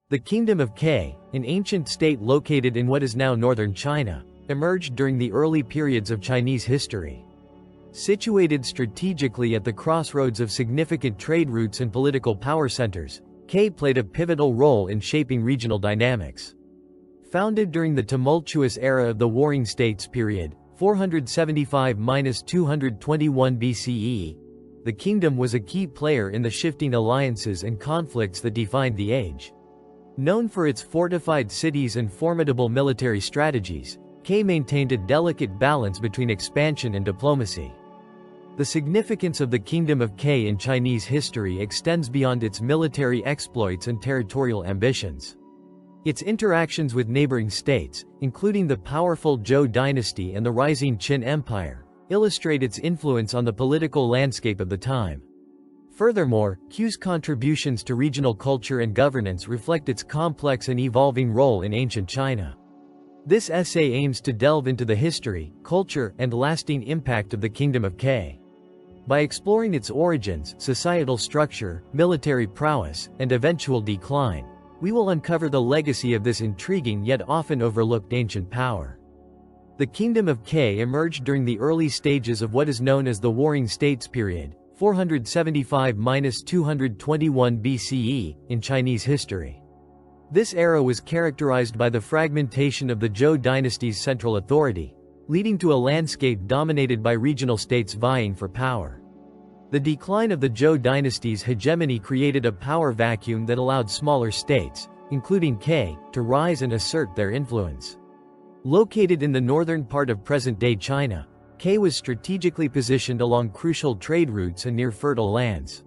The Kingdom of Qi, an ancient state located in what is now northern China, emerged during the early periods of Chinese history. Situated strategically at the crossroads of significant trade routes and political power centers, Qi played a pivotal role in shaping regional dynamics. Founded during the tumultuous era of the Warring States period, 475–221 BCE, the kingdom was a key player in the shifting alliances and conflicts that defined the age. Known for its fortified cities and formidable military strategies, Qi maintained a delicate balance between expansion and diplomacy. The significance of the Kingdom of Qi in Chinese history extends beyond its military exploits and territorial ambitions. Its interactions with neighboring states, including the powerful Zhou dynasty and the rising Qin Empire, illustrate its influence on the political landscape of the time. Furthermore, Qi's contributions to regional culture and governance reflect its complex and evolving role in ancient China. This essay aims to delve into the history, culture, and lasting impact of the Kingdom of Qi. By exploring its origins, societal structure, military prowess, and eventual decline, we will uncover the legacy of this intriguing yet often overlooked ancient power. The Kingdom of Qi emerged during the early stages of what is known as the Warring States period, 475–221 BCE, in Chinese history. This era was characterized by the fragmentation of the Zhou dynasty's central authority, leading to a landscape dominated by regional states vying for power. The decline of the Zhou dynasty's hegemony created a power vacuum that allowed smaller states, including Qi, to rise and assert their influence. Located in the northern part of present-day China, Qi was strategically positioned along crucial trade routes and near fertile lands.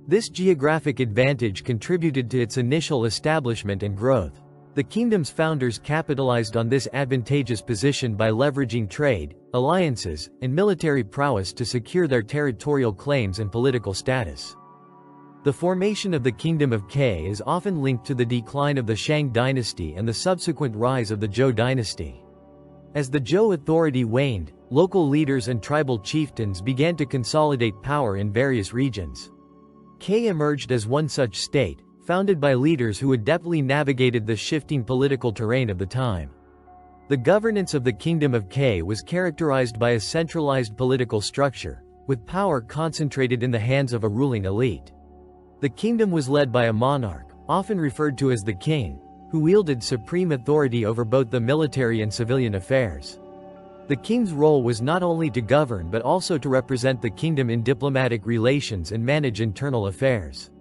This geographic advantage contributed to its initial establishment and growth. The kingdom's founders capitalized on this advantageous position by leveraging trade, alliances, and military prowess to secure their territorial claims and political status. The formation of the Kingdom of Qi is often linked to the decline of the Shang dynasty and the subsequent rise of the Zhou dynasty. As the Zhou authority waned, local leaders and tribal chieftains began to consolidate power in various regions. Qi emerged as one such state, founded by leaders who adeptly navigated the shifting political terrain of the time. The governance of the Kingdom of Qi was characterized by a centralized political structure, with power concentrated in the hands of a ruling elite. The kingdom was led by a monarch, often referred to as the king, who wielded supreme authority over both the military and civilian affairs. The king's role was not only to govern but also to represent the kingdom in diplomatic relations and manage internal affairs.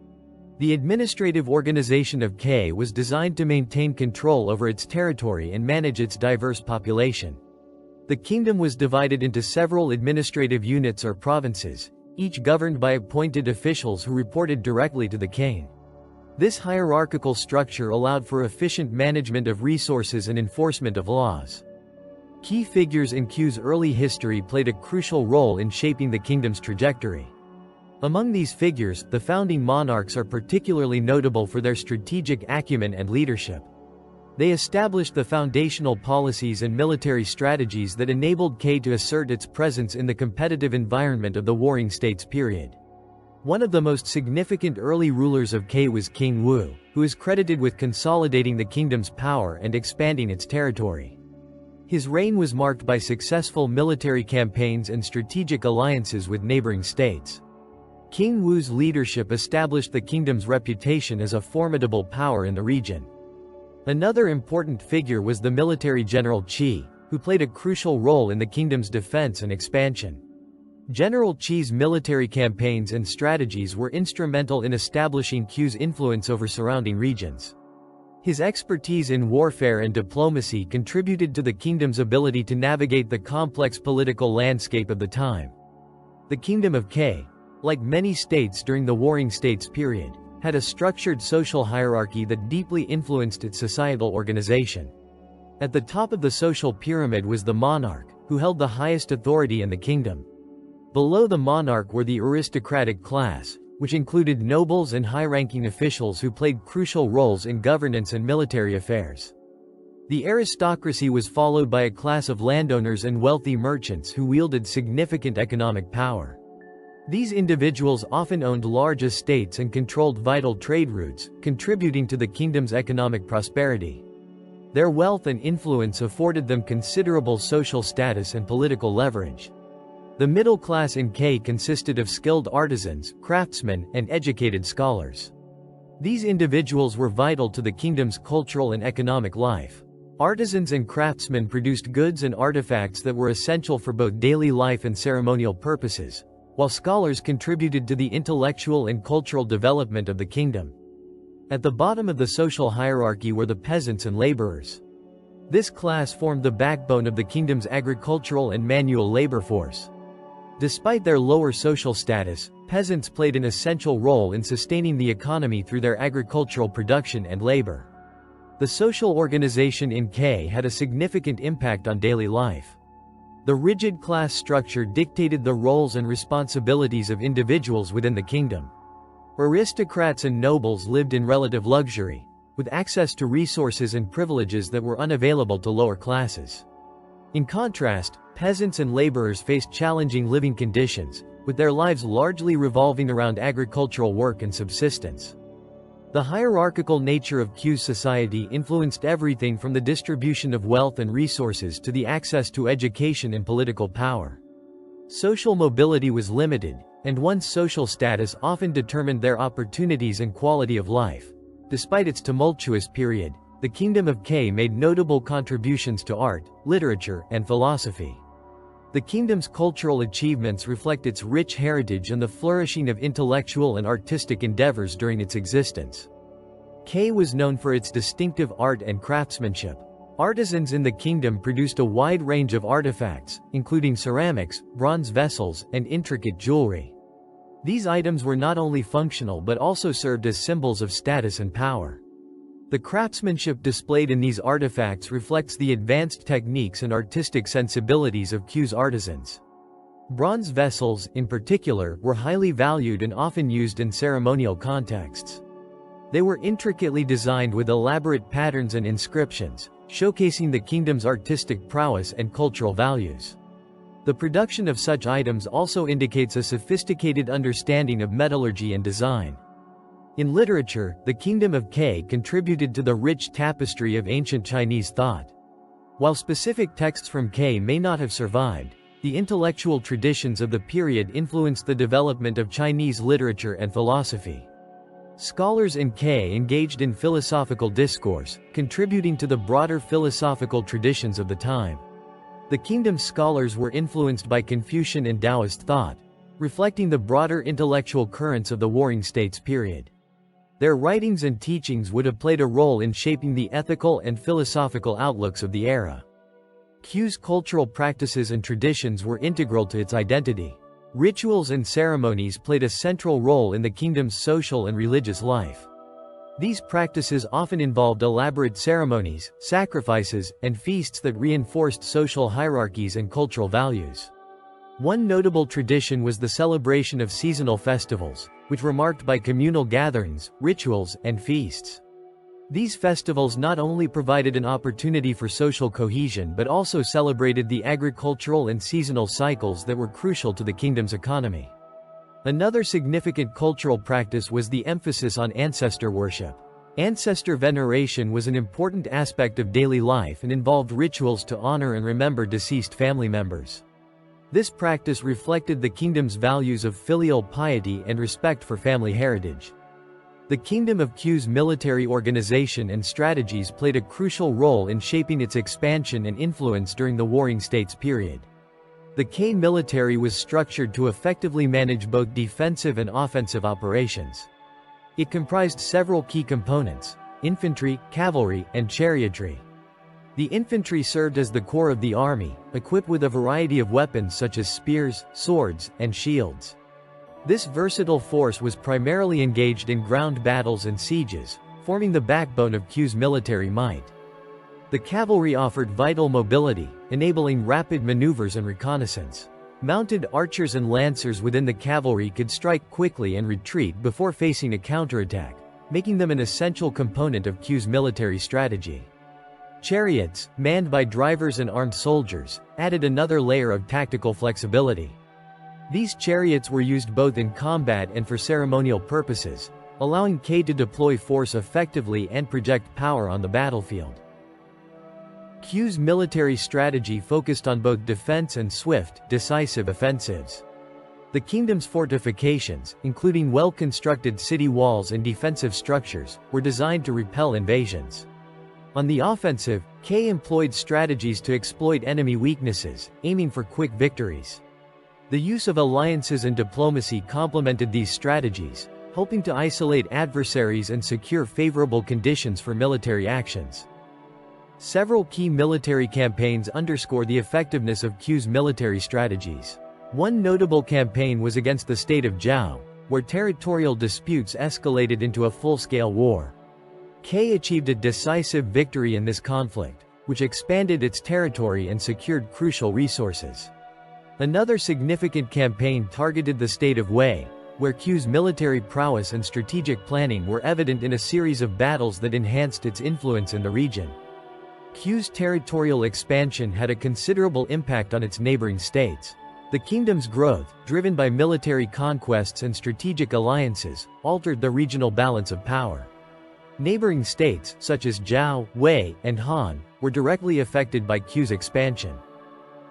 The administrative organization of Qi was designed to maintain control over its territory and manage its diverse population. The kingdom was divided into several administrative units or provinces, each governed by appointed officials who reported directly to the king. This hierarchical structure allowed for efficient management of resources and enforcement of laws. Key figures in Qi's early history played a crucial role in shaping the kingdom's trajectory. Among these figures, the founding monarchs are particularly notable for their strategic acumen and leadership. They established the foundational policies and military strategies that enabled Qi to assert its presence in the competitive environment of the Warring States period. One of the most significant early rulers of Qi was King Wu, who is credited with consolidating the kingdom's power and expanding its territory. His reign was marked by successful military campaigns and strategic alliances with neighboring states. King Wu's leadership established the kingdom's reputation as a formidable power in the region. Another important figure was the military general Qi, who played a crucial role in the kingdom's defense and expansion. General Qi's military campaigns and strategies were instrumental in establishing Qi's influence over surrounding regions. His expertise in warfare and diplomacy contributed to the kingdom's ability to navigate the complex political landscape of the time. The Kingdom of Qi, like many states during the Warring States period, had a structured social hierarchy that deeply influenced its societal organization. At the top of the social pyramid was the monarch, who held the highest authority in the kingdom. Below the monarch were the aristocratic class, which included nobles and high-ranking officials who played crucial roles in governance and military affairs. The aristocracy was followed by a class of landowners and wealthy merchants who wielded significant economic power. These individuals often owned large estates and controlled vital trade routes, contributing to the kingdom's economic prosperity. Their wealth and influence afforded them considerable social status and political leverage. The middle class in Qi consisted of skilled artisans, craftsmen, and educated scholars. These individuals were vital to the kingdom's cultural and economic life. Artisans and craftsmen produced goods and artifacts that were essential for both daily life and ceremonial purposes, while scholars contributed to the intellectual and cultural development of the kingdom. At the bottom of the social hierarchy were the peasants and laborers. This class formed the backbone of the kingdom's agricultural and manual labor force. Despite their lower social status, peasants played an essential role in sustaining the economy through their agricultural production and labor. The social organization in Qi had a significant impact on daily life. The rigid class structure dictated the roles and responsibilities of individuals within the kingdom. Aristocrats and nobles lived in relative luxury, with access to resources and privileges that were unavailable to lower classes. In contrast, peasants and laborers faced challenging living conditions, with their lives largely revolving around agricultural work and subsistence. The hierarchical nature of Qi's society influenced everything from the distribution of wealth and resources to the access to education and political power. Social mobility was limited, and one's social status often determined their opportunities and quality of life. Despite its tumultuous period, the Kingdom of Qi made notable contributions to art, literature, and philosophy. The kingdom's cultural achievements reflect its rich heritage and the flourishing of intellectual and artistic endeavors during its existence. Qi was known for its distinctive art and craftsmanship. Artisans in the kingdom produced a wide range of artifacts, including ceramics, bronze vessels, and intricate jewelry. These items were not only functional but also served as symbols of status and power. The craftsmanship displayed in these artifacts reflects the advanced techniques and artistic sensibilities of Qi's artisans. Bronze vessels, in particular, were highly valued and often used in ceremonial contexts. They were intricately designed with elaborate patterns and inscriptions, showcasing the kingdom's artistic prowess and cultural values. The production of such items also indicates a sophisticated understanding of metallurgy and design. In literature, the Kingdom of Qi contributed to the rich tapestry of ancient Chinese thought. While specific texts from Qi may not have survived, the intellectual traditions of the period influenced the development of Chinese literature and philosophy. Scholars in Qi engaged in philosophical discourse, contributing to the broader philosophical traditions of the time. The kingdom's scholars were influenced by Confucian and Taoist thought, reflecting the broader intellectual currents of the Warring States period. Their writings and teachings would have played a role in shaping the ethical and philosophical outlooks of the era. Qi's cultural practices and traditions were integral to its identity. Rituals and ceremonies played a central role in the kingdom's social and religious life. These practices often involved elaborate ceremonies, sacrifices, and feasts that reinforced social hierarchies and cultural values. One notable tradition was the celebration of seasonal festivals, which were marked by communal gatherings, rituals, and feasts. These festivals not only provided an opportunity for social cohesion but also celebrated the agricultural and seasonal cycles that were crucial to the kingdom's economy. Another significant cultural practice was the emphasis on ancestor worship. Ancestor veneration was an important aspect of daily life and involved rituals to honor and remember deceased family members. This practice reflected the kingdom's values of filial piety and respect for family heritage. The Kingdom of Qi's military organization and strategies played a crucial role in shaping its expansion and influence during the Warring States period. The Qi military was structured to effectively manage both defensive and offensive operations. It comprised several key components: infantry, cavalry, and chariotry. The infantry served as the core of the army, equipped with a variety of weapons such as spears, swords, and shields. This versatile force was primarily engaged in ground battles and sieges, forming the backbone of Qi's military might. The cavalry offered vital mobility, enabling rapid maneuvers and reconnaissance. Mounted archers and lancers within the cavalry could strike quickly and retreat before facing a counterattack, making them an essential component of Qi's military strategy. Chariots, manned by drivers and armed soldiers, added another layer of tactical flexibility. These chariots were used both in combat and for ceremonial purposes, allowing Qi to deploy force effectively and project power on the battlefield. Qi's military strategy focused on both defense and swift, decisive offensives. The kingdom's fortifications, including well-constructed city walls and defensive structures, were designed to repel invasions. On the offensive, Qi employed strategies to exploit enemy weaknesses, aiming for quick victories. The use of alliances and diplomacy complemented these strategies, helping to isolate adversaries and secure favorable conditions for military actions. Several key military campaigns underscore the effectiveness of Qi's military strategies. One notable campaign was against the state of Zhao, where territorial disputes escalated into a full-scale war. Qi achieved a decisive victory in this conflict, which expanded its territory and secured crucial resources. Another significant campaign targeted the state of Wei, where Qi's military prowess and strategic planning were evident in a series of battles that enhanced its influence in the region. Qi's territorial expansion had a considerable impact on its neighboring states. The kingdom's growth, driven by military conquests and strategic alliances, altered the regional balance of power. Neighboring states, such as Zhao, Wei, and Han, were directly affected by Qi's expansion.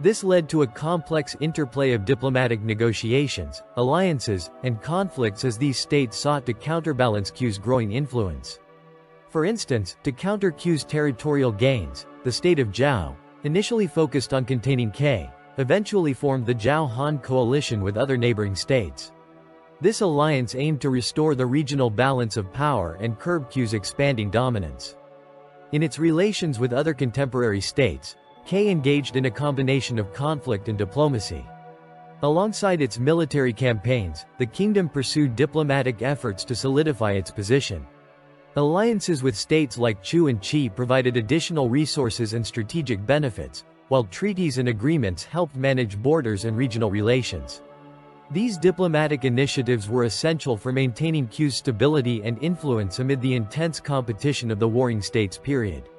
This led to a complex interplay of diplomatic negotiations, alliances, and conflicts as these states sought to counterbalance Qi's growing influence. For instance, to counter Qi's territorial gains, the state of Zhao, initially focused on containing Qi, eventually formed the Zhao-Han coalition with other neighboring states. This alliance aimed to restore the regional balance of power and curb Qi's expanding dominance. In its relations with other contemporary states, Qi engaged in a combination of conflict and diplomacy. Alongside its military campaigns, the kingdom pursued diplomatic efforts to solidify its position. Alliances with states like Chu and Qi provided additional resources and strategic benefits, while treaties and agreements helped manage borders and regional relations. These diplomatic initiatives were essential for maintaining Qi's stability and influence amid the intense competition of the warring states period.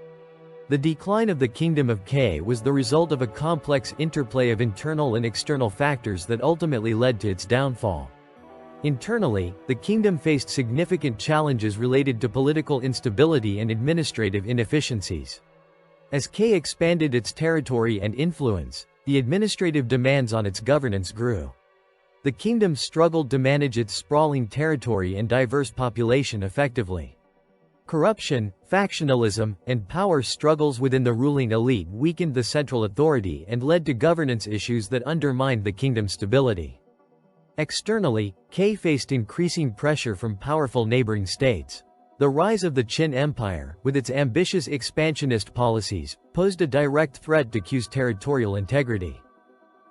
The decline of the Kingdom of Qi was the result of a complex interplay of internal and external factors that ultimately led to its downfall. Internally, the kingdom faced significant challenges related to political instability and administrative inefficiencies. As Qi expanded its territory and influence, the administrative demands on its governance grew. The kingdom struggled to manage its sprawling territory and diverse population effectively. Corruption, factionalism, and power struggles within the ruling elite weakened the central authority and led to governance issues that undermined the kingdom's stability. Externally, Qi faced increasing pressure from powerful neighboring states. The rise of the Qin Empire, with its ambitious expansionist policies, posed a direct threat to Qi's territorial integrity.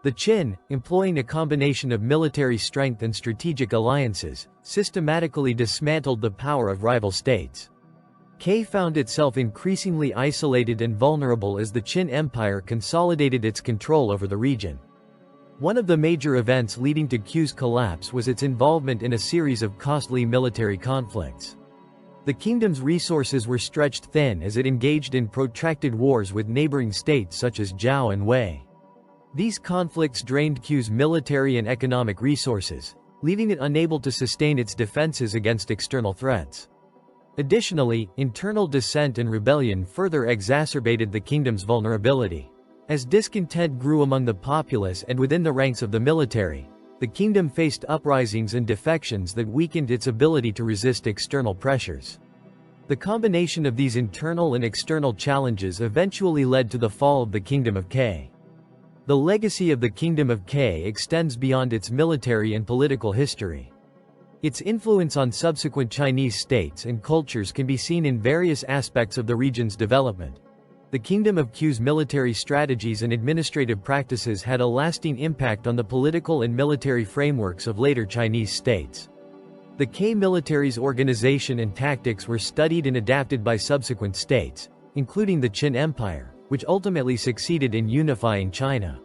The Qin, employing a combination of military strength and strategic alliances, systematically dismantled the power of rival states. Qi found itself increasingly isolated and vulnerable as the Qin Empire consolidated its control over the region. One of the major events leading to Qi's collapse was its involvement in a series of costly military conflicts. The kingdom's resources were stretched thin as it engaged in protracted wars with neighboring states such as Zhao and Wei. These conflicts drained Qi's military and economic resources, leaving it unable to sustain its defenses against external threats. Additionally, internal dissent and rebellion further exacerbated the kingdom's vulnerability. As discontent grew among the populace and within the ranks of the military, the kingdom faced uprisings and defections that weakened its ability to resist external pressures. The combination of these internal and external challenges eventually led to the fall of the Kingdom of Qi. The legacy of the Kingdom of Qi extends beyond its military and political history. Its influence on subsequent Chinese states and cultures can be seen in various aspects of the region's development. The Kingdom of Qi's military strategies and administrative practices had a lasting impact on the political and military frameworks of later Chinese states. The Qi military's organization and tactics were studied and adapted by subsequent states, including the Qin Empire, which ultimately succeeded in unifying China.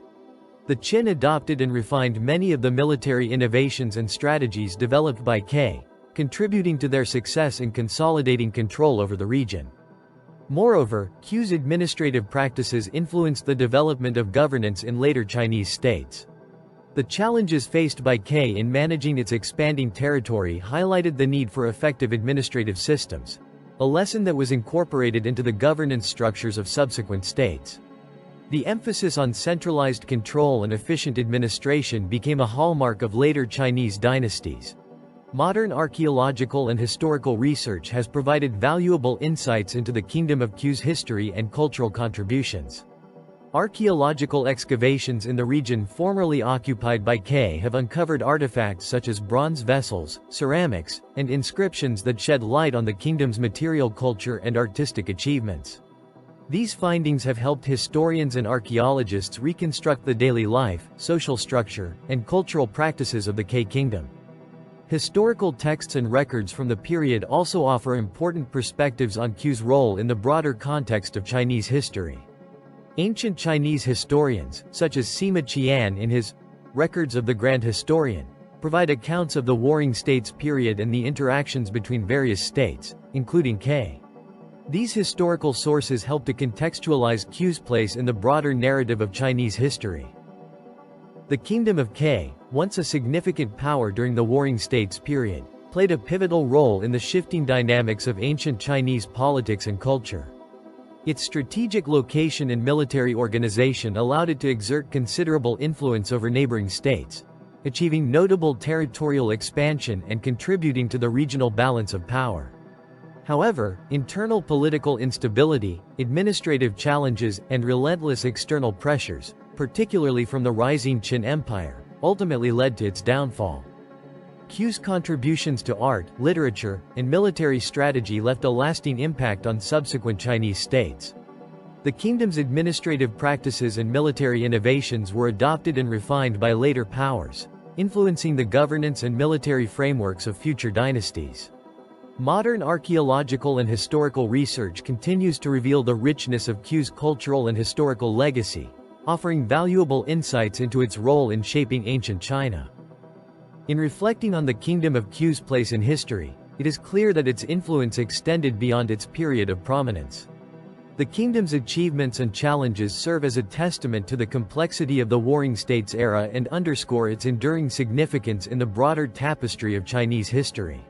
The Qin adopted and refined many of the military innovations and strategies developed by Qi, contributing to their success in consolidating control over the region. Moreover, Qi's administrative practices influenced the development of governance in later Chinese states. The challenges faced by Qi in managing its expanding territory highlighted the need for effective administrative systems, a lesson that was incorporated into the governance structures of subsequent states. The emphasis on centralized control and efficient administration became a hallmark of later Chinese dynasties. Modern archaeological and historical research has provided valuable insights into the Kingdom of Qi's history and cultural contributions. Archaeological excavations in the region formerly occupied by Qi have uncovered artifacts such as bronze vessels, ceramics, and inscriptions that shed light on the kingdom's material culture and artistic achievements. These findings have helped historians and archaeologists reconstruct the daily life, social structure, and cultural practices of the Qi kingdom. Historical texts and records from the period also offer important perspectives on Qi's role in the broader context of Chinese history. Ancient Chinese historians, such as Sima Qian in his Records of the Grand Historian, provide accounts of the Warring States period and the interactions between various states, including Qi. These historical sources help to contextualize Qi's place in the broader narrative of Chinese history. The Kingdom of Qi, once a significant power during the Warring States period, played a pivotal role in the shifting dynamics of ancient Chinese politics and culture. Its strategic location and military organization allowed it to exert considerable influence over neighboring states, achieving notable territorial expansion and contributing to the regional balance of power. However, internal political instability, administrative challenges, and relentless external pressures, particularly from the rising Qin Empire, ultimately led to its downfall. Qi's contributions to art, literature, and military strategy left a lasting impact on subsequent Chinese states. The kingdom's administrative practices and military innovations were adopted and refined by later powers, influencing the governance and military frameworks of future dynasties. Modern archaeological and historical research continues to reveal the richness of Qi's cultural and historical legacy, offering valuable insights into its role in shaping ancient China. In reflecting on the Kingdom of Qi's place in history, it is clear that its influence extended beyond its period of prominence. The kingdom's achievements and challenges serve as a testament to the complexity of the Warring States era and underscore its enduring significance in the broader tapestry of Chinese history.